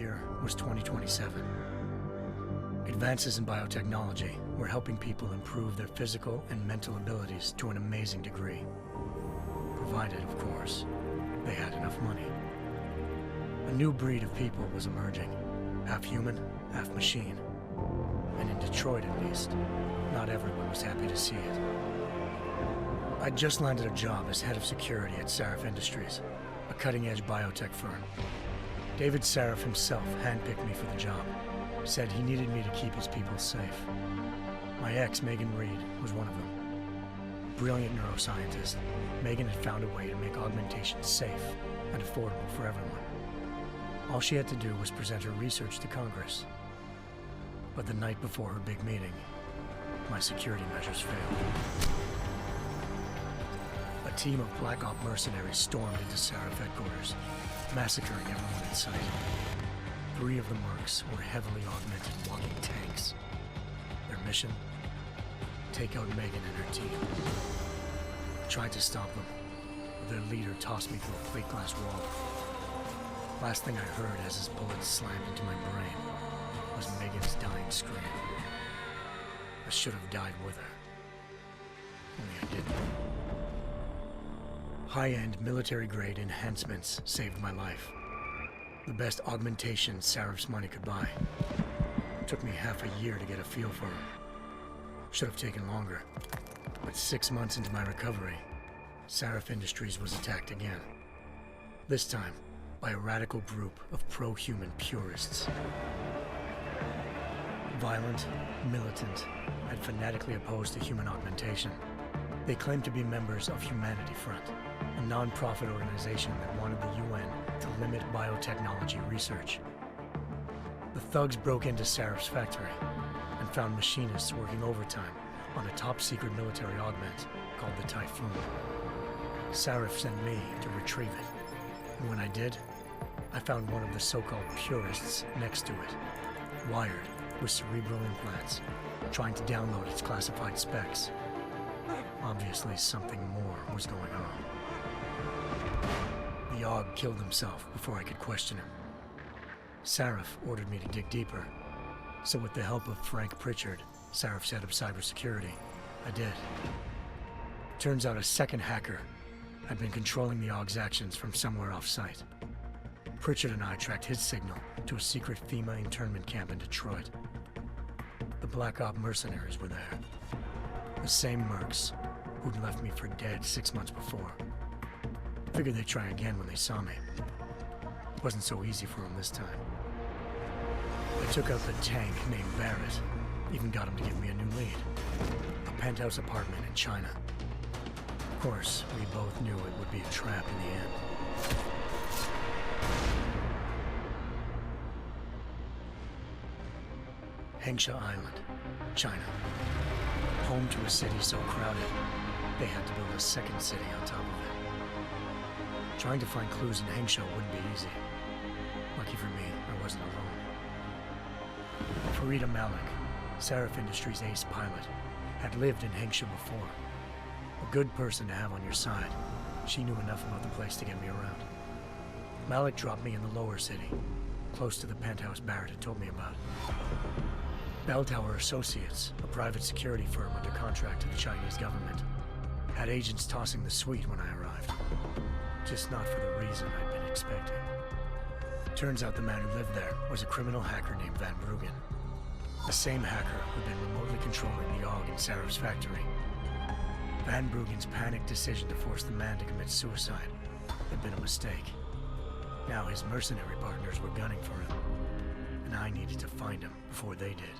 year was 2027. Advances in biotechnology were helping people improve their physical and mental abilities to an amazing degree. Provided, of course, they had enough money. A new breed of people was emerging, half human, half machine. And in Detroit, at least, not everyone was happy to see it. I'd just landed a job as head of security at Sarif Industries, a cutting-edge biotech firm. David Sarif himself handpicked me for the job, said he needed me to keep his people safe. My ex, Megan Reed, was one of them. Brilliant neuroscientist, Megan had found a way to make augmentation safe and affordable for everyone. All she had to do was present her research to Congress. But the night before her big meeting, my security measures failed. A team of Black Op mercenaries stormed into Sarif headquarters, massacring everyone in sight. 3 of the mercs were heavily augmented walking tanks. Their mission? Take out Megan and her team. I tried to stop them, but their leader tossed me through a plate glass wall. Last thing I heard as his bullets slammed into my brain was Megan's dying scream. I should have died with her. Only I didn't. High-end military-grade enhancements saved my life. The best augmentation Sarif's money could buy. It took me half a year to get a feel for her. Should have taken longer. But 6 months into my recovery, Sarif Industries was attacked again. This time, by a radical group of pro-human purists. Violent, militant, and fanatically opposed to human augmentation. They claimed to be members of Humanity Front, a non-profit organization that wanted the UN to limit biotechnology research. The thugs broke into Sarif's factory and found machinists working overtime on a top-secret military augment called the Typhoon. Sarif sent me to retrieve it, and when I did, I found one of the so-called purists next to it, wired with cerebral implants, trying to download its classified specs. Obviously, something more was going on. The AUG killed himself before I could question him. Sarif ordered me to dig deeper, so with the help of Frank Pritchard, Sarif's head of cybersecurity, I did. Turns out a second hacker had been controlling the AUG's actions from somewhere off-site. Pritchard and I tracked his signal to a secret FEMA internment camp in Detroit. The Black Op mercenaries were there. The same mercs who'd left me for dead 6 months before. Figured they'd try again when they saw me. Wasn't so easy for them this time. I took out the tank named Barrett, even got him to give me a new lead. A penthouse apartment in China. Of course, we both knew it would be a trap in the end. Hengsha Island, China. Home to a city so crowded, they had to build a second city on top of it. Trying to find clues in Hengsha wouldn't be easy. Lucky for me, I wasn't alone. Farida Malik, Sarif Industries' ace pilot, had lived in Hengsha before. A good person to have on your side. She knew enough about the place to get me around. Malik dropped me in the lower city, close to the penthouse Barrett had told me about. Bell Tower Associates, a private security firm under contract to the Chinese government, had agents tossing the suite when I arrived. Just not for the reason I'd been expecting. Turns out the man who lived there was a criminal hacker named Van Bruggen. The same hacker who'd been remotely controlling the AUG in Sarif's factory. Van Bruggen's panicked decision to force the man to commit suicide had been a mistake. Now his mercenary partners were gunning for him, and I needed to find him before they did.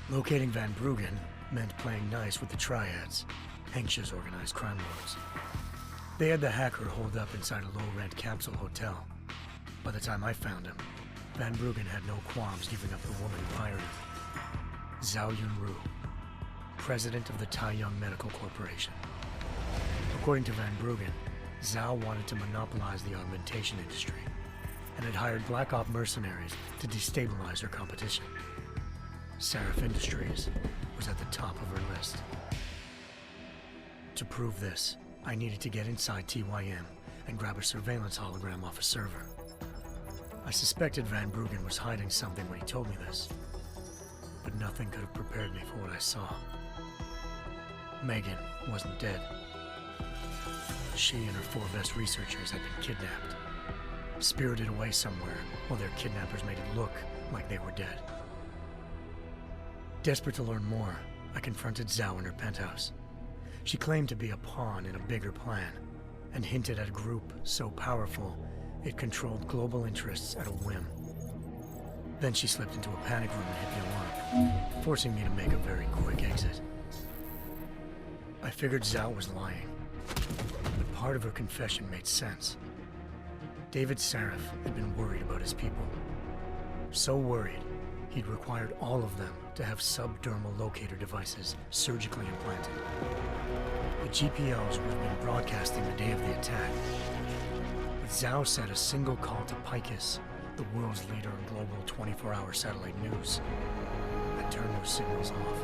Locating Van Bruggen meant playing nice with the Triads, Hengsha's organized crime lords. They had the hacker holed up inside a low-rent capsule hotel. By the time I found him, Van Bruggen had no qualms giving up the woman who hired him. Zhao Yunru, president of the Taiyang Medical Corporation. According to Van Bruggen, Zhao wanted to monopolize the augmentation industry and had hired Black Op mercenaries to destabilize her competition. Sarif Industries was at the top of her list. To prove this, I needed to get inside TYM and grab a surveillance hologram off a server. I suspected Van Bruggen was hiding something when he told me this, but nothing could have prepared me for what I saw. Megan wasn't dead. She and her 4 best researchers had been kidnapped, spirited away somewhere while their kidnappers made it look like they were dead. Desperate to learn more, I confronted Zhao in her penthouse. She claimed to be a pawn in a bigger plan, and hinted at a group so powerful it controlled global interests at a whim. Then she slipped into a panic room and hit the alarm, forcing me to make a very quick exit. I figured Zhao was lying, but part of her confession made sense. David Sarif had been worried about his people. So worried, he'd required all of them to have subdermal locator devices surgically implanted. The GPLs would have been broadcasting the day of the attack. But Zhao said a single call to Picus, the world's leader in global 24-hour satellite news, had turned those signals off.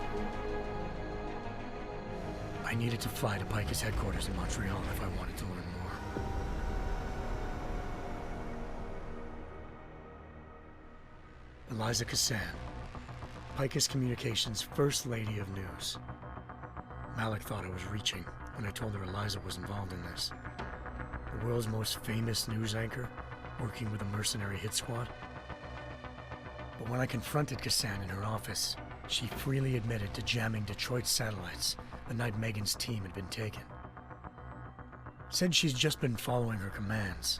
I needed to fly to Picus headquarters in Montreal if I wanted to learn more. Eliza Cassan, Picus Communications' First Lady of News. Malik thought I was reaching when I told her Eliza was involved in this. The world's most famous news anchor, working with a mercenary hit squad. But when I confronted Cassan in her office, she freely admitted to jamming Detroit's satellites the night Megan's team had been taken. Said she's just been following her commands.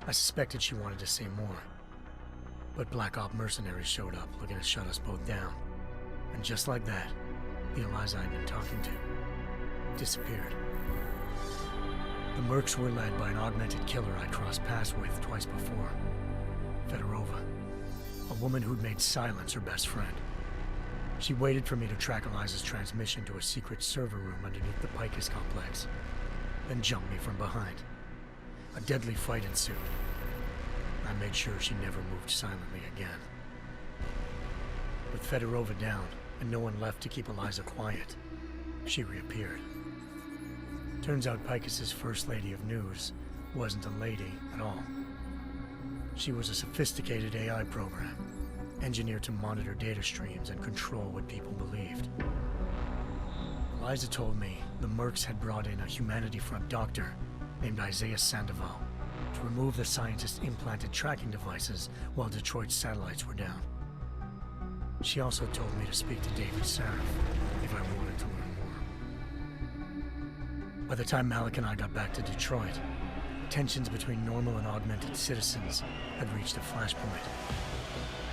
I suspected she wanted to say more. But Black Op mercenaries showed up looking to shut us both down. And just like that, the Eliza I'd been talking to disappeared. The mercs were led by an augmented killer I crossed paths with twice before, Fedorova, a woman who'd made silence her best friend. She waited for me to track Eliza's transmission to a secret server room underneath the Picus complex, then jumped me from behind. A deadly fight ensued. I made sure she never moved silently again. With Fedorova down, and no one left to keep Eliza quiet, she reappeared. Turns out Picus's First Lady of News wasn't a lady at all. She was a sophisticated AI program, engineered to monitor data streams and control what people believed. Eliza told me the mercs had brought in a Humanity Front doctor named Isaiah Sandoval to remove the scientist's implanted tracking devices while Detroit's satellites were down. She also told me to speak to David Sarif if I wanted to learn more. By the time Malik and I got back to Detroit, tensions between normal and augmented citizens had reached a flashpoint.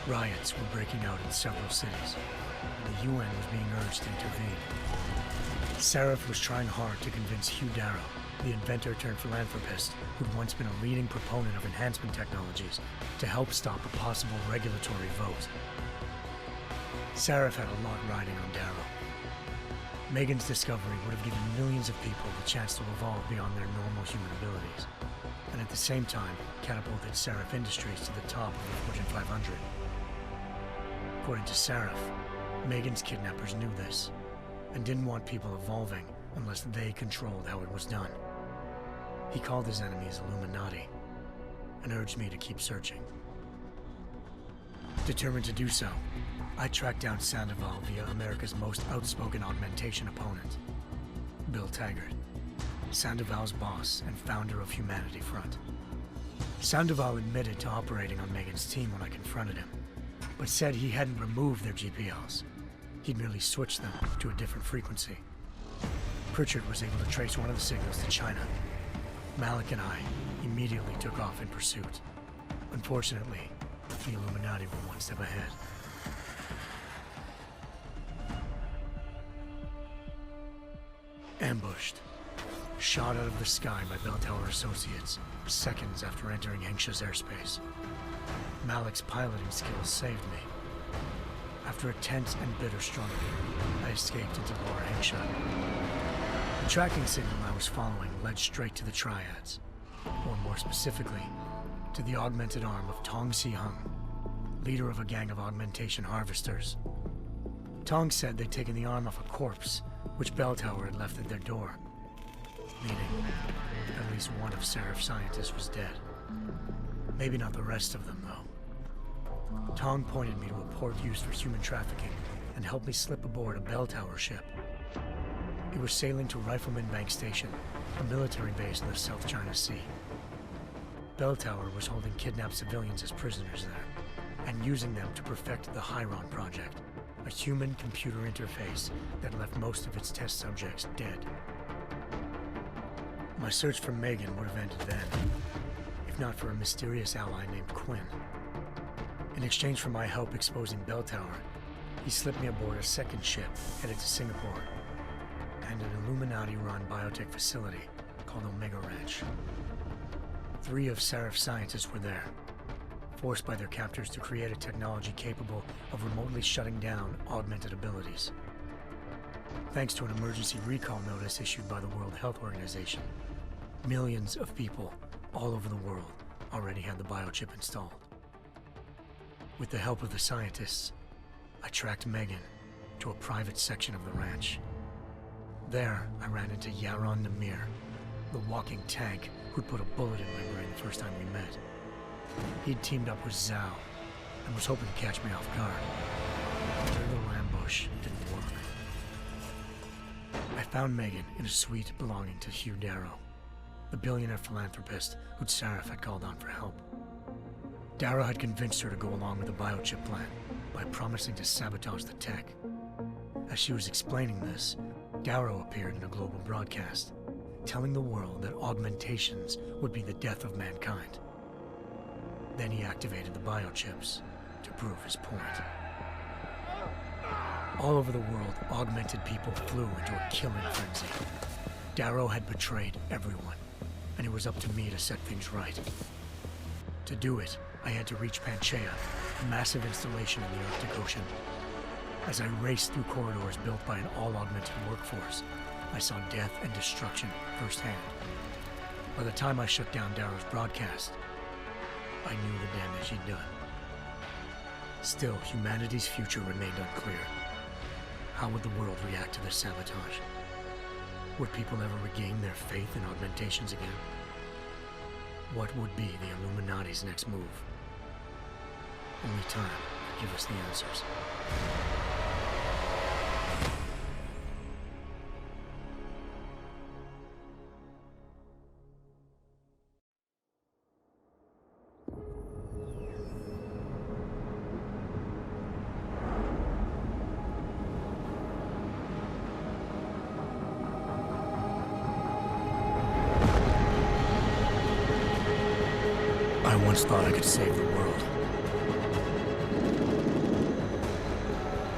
Riots were breaking out in several cities, and the UN was being urged to intervene. Sarif was trying hard to convince Hugh Darrow, the inventor turned philanthropist who'd once been a leading proponent of enhancement technologies, to help stop a possible regulatory vote. Sarif had a lot riding on Darrow. Megan's discovery would have given millions of people the chance to evolve beyond their normal human abilities, and at the same time catapulted Sarif Industries to the top of the Fortune 500. According to Sarif, Megan's kidnappers knew this, and didn't want people evolving unless they controlled how it was done. He called his enemies Illuminati, and urged me to keep searching. Determined to do so, I tracked down Sandoval via America's most outspoken augmentation opponent, Bill Taggart, Sandoval's boss and founder of Humanity Front. Sandoval admitted to operating on Megan's team when I confronted him, but said he hadn't removed their GPLs. He'd merely switched them to a different frequency. Pritchard was able to trace one of the signals to China. Malik and I immediately took off in pursuit. Unfortunately, the Illuminati were one step ahead. Ambushed. Shot out of the sky by Bell Tower Associates, seconds after entering Hengsha's airspace. Malik's piloting skills saved me. After a tense and bitter struggle, I escaped into Lower Hengsha. The tracking signal I was following led straight to the Triads, or more specifically, to the augmented arm of Tong Si-hung, leader of a gang of augmentation harvesters. Tong said they'd taken the arm off a corpse, which Bell Tower had left at their door, meaning at least one of Sarif's scientists was dead. Maybe not the rest of them, though. Tong pointed me to a port used for human trafficking and helped me slip aboard a bell tower ship. It was sailing to Rifleman Bank Station, a military base in the South China Sea. Bell Tower was holding kidnapped civilians as prisoners there, and using them to perfect the Hyron Project, a human-computer interface that left most of its test subjects dead. My search for Megan would have ended then, if not for a mysterious ally named Quinn. In exchange for my help exposing Bell Tower, he slipped me aboard a second ship headed to Singapore, and an Illuminati-run biotech facility called Omega Ranch. 3 of Seraph's scientists were there, forced by their captors to create a technology capable of remotely shutting down augmented abilities. Thanks to an emergency recall notice issued by the World Health Organization, millions of people all over the world already had the biochip installed. With the help of the scientists, I tracked Megan to a private section of the ranch. There, I ran into Yaron Namir, the walking tank who'd put a bullet in my brain the first time we met. He'd teamed up with Zhao and was hoping to catch me off guard. Their little ambush didn't work. I found Megan in a suite belonging to Hugh Darrow, the billionaire philanthropist who'd Seraph had called on for help. Darrow had convinced her to go along with the biochip plan by promising to sabotage the tech. As she was explaining this, Darrow appeared in a global broadcast, telling the world that augmentations would be the death of mankind. Then he activated the biochips to prove his point. All over the world, augmented people flew into a killing frenzy. Darrow had betrayed everyone, and it was up to me to set things right. To do it, I had to reach Panchaea, a massive installation in the Arctic Ocean. As I raced through corridors built by an all-augmented workforce, I saw death and destruction firsthand. By the time I shut down Darrow's broadcast, I knew the damage he'd done. Still, humanity's future remained unclear. How would the world react to this sabotage? Would people ever regain their faith in augmentations again? What would be the Illuminati's next move? Only time could give us the answers. I once thought I could save the world.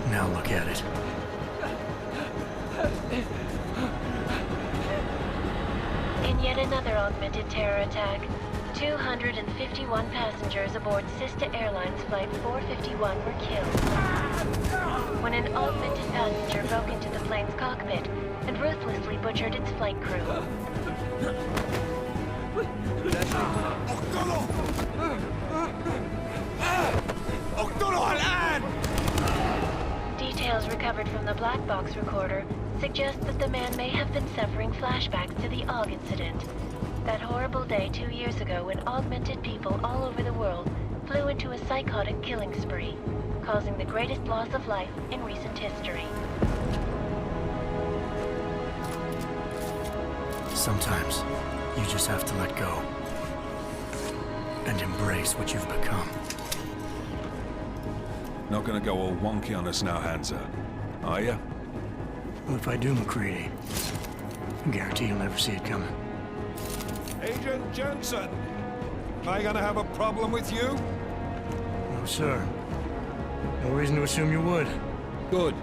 Now look at it. In yet another augmented terror attack, 251 passengers aboard Sister Airlines Flight 451 were killed when an augmented passenger broke into the plane's cockpit and ruthlessly butchered its flight crew. Details recovered from the black box recorder suggest that the man may have been suffering flashbacks to the AUG incident. That horrible day 2 years ago when augmented people all over the world flew into a psychotic killing spree, causing the greatest loss of life in recent history. Sometimes, you just have to let go and embrace what you've become. Not gonna go all wonky on us now, Hansa, are you? Well, if I do, McCready, I guarantee you'll never see it coming. Agent Jensen, am I gonna have a problem with you? No, sir. No reason to assume you would. Good,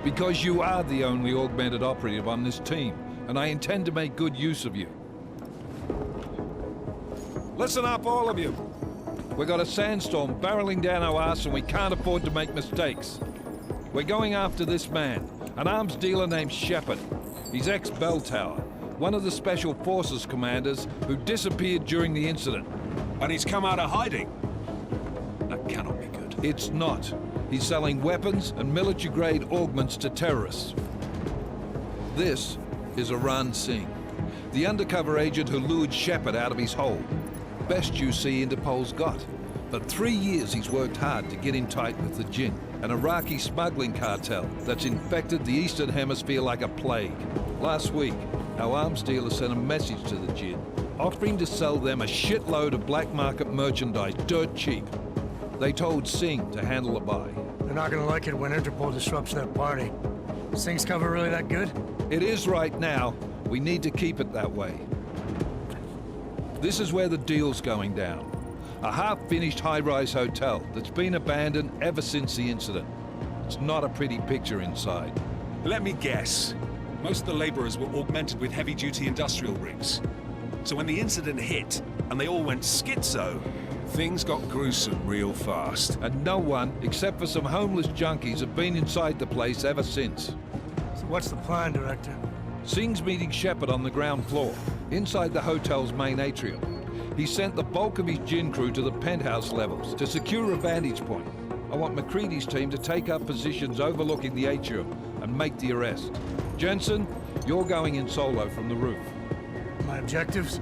because you are the only augmented operative on this team, and I intend to make good use of you. Listen up, all of you. We got a sandstorm barreling down our ass and we can't afford to make mistakes. We're going after this man, an arms dealer named Shepard. He's ex-Bell Tower, one of the Special Forces commanders who disappeared during the incident. And he's come out of hiding? That cannot be good. It's not. He's selling weapons and military-grade augments to terrorists. This is Aran Singh, the undercover agent who lured Shepard out of his hole. Best you see Interpol's got, For 3 years he's worked hard to get in tight with the Jinn, an Iraqi smuggling cartel that's infected the Eastern Hemisphere like a plague. Last week, our arms dealer sent a message to the Jinn, offering to sell them a shitload of black market merchandise dirt cheap. They told Singh to handle the buy. They're not gonna like it when Interpol disrupts their party. Sing's cover really that good? It is right now. We need to keep it that way. This is where the deal's going down. A half-finished high-rise hotel that's been abandoned ever since the incident. It's not a pretty picture inside. Let me guess. Most of the laborers were augmented with heavy-duty industrial rigs. So when the incident hit, and they all went schizo, things got gruesome real fast. And no one, except for some homeless junkies, have been inside the place ever since. So what's the plan, Director? Singh's meeting Shepard on the ground floor, inside the hotel's main atrium. He sent the bulk of his Jinn crew to the penthouse levels to secure a vantage point. I want McCready's team to take up positions overlooking the atrium and make the arrest. Jensen, you're going in solo from the roof. My objectives?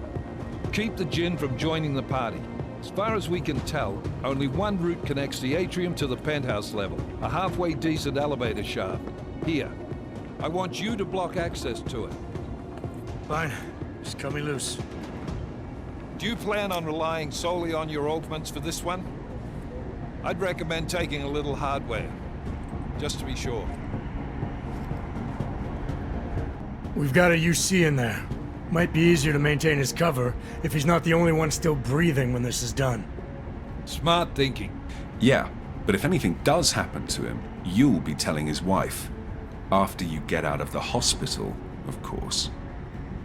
Keep the Jinn from joining the party. As far as we can tell, only one route connects the atrium to the penthouse level, a halfway decent elevator shaft. Here. I want you to block access to it. Fine. Just cut me loose. Do you plan on relying solely on your augments for this one? I'd recommend taking a little hardware, just to be sure. We've got a UC in there. Might be easier to maintain his cover if he's not the only one still breathing when this is done. Smart thinking. Yeah, but if anything does happen to him, you'll be telling his wife. After you get out of the hospital, of course.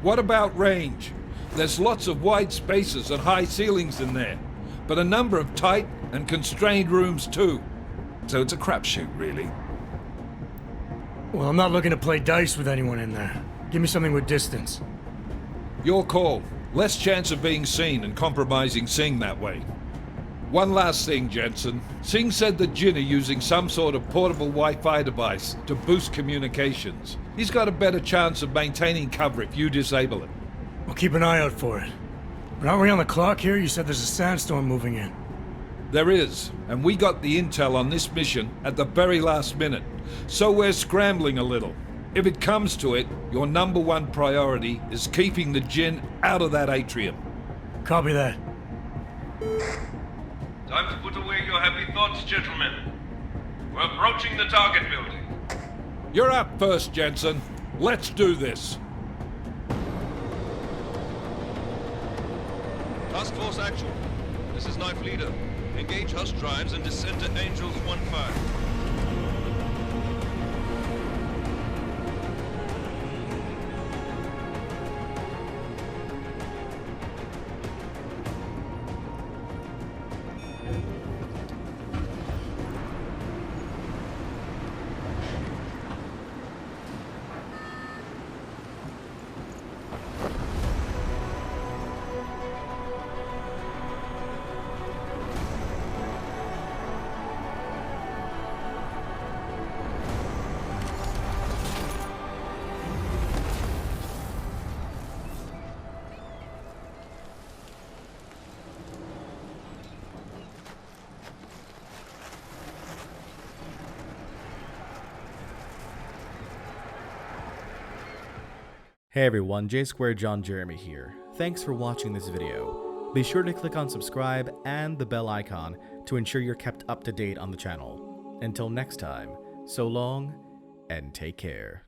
What about range? There's lots of wide spaces and high ceilings in there, but a number of tight and constrained rooms too. So it's a crapshoot, really. Well, I'm not looking to play dice with anyone in there. Give me something with distance. Your call. Less chance of being seen and compromising Singh that way. One last thing, Jensen. Singh said the Jinn are using some sort of portable Wi-Fi device to boost communications. He's got a better chance of maintaining cover if you disable it. We'll keep an eye out for it. But aren't we on the clock here? You said there's a sandstorm moving in. There is, and we got the intel on this mission at the very last minute. So we're scrambling a little. If it comes to it, your number one priority is keeping the Jinn out of that atrium. Copy that. Time to put away your happy thoughts, gentlemen. We're approaching the target building. You're up first, Jensen. Let's do this. Task Force Actual. This is Knife Leader. Engage Hush drives and descend to Angels 1-5. Hey everyone, J Squared John Jeremy here. Thanks for watching this video. Be sure to click on subscribe and the bell icon to ensure you're kept up to date on the channel. Until next time, so long and take care.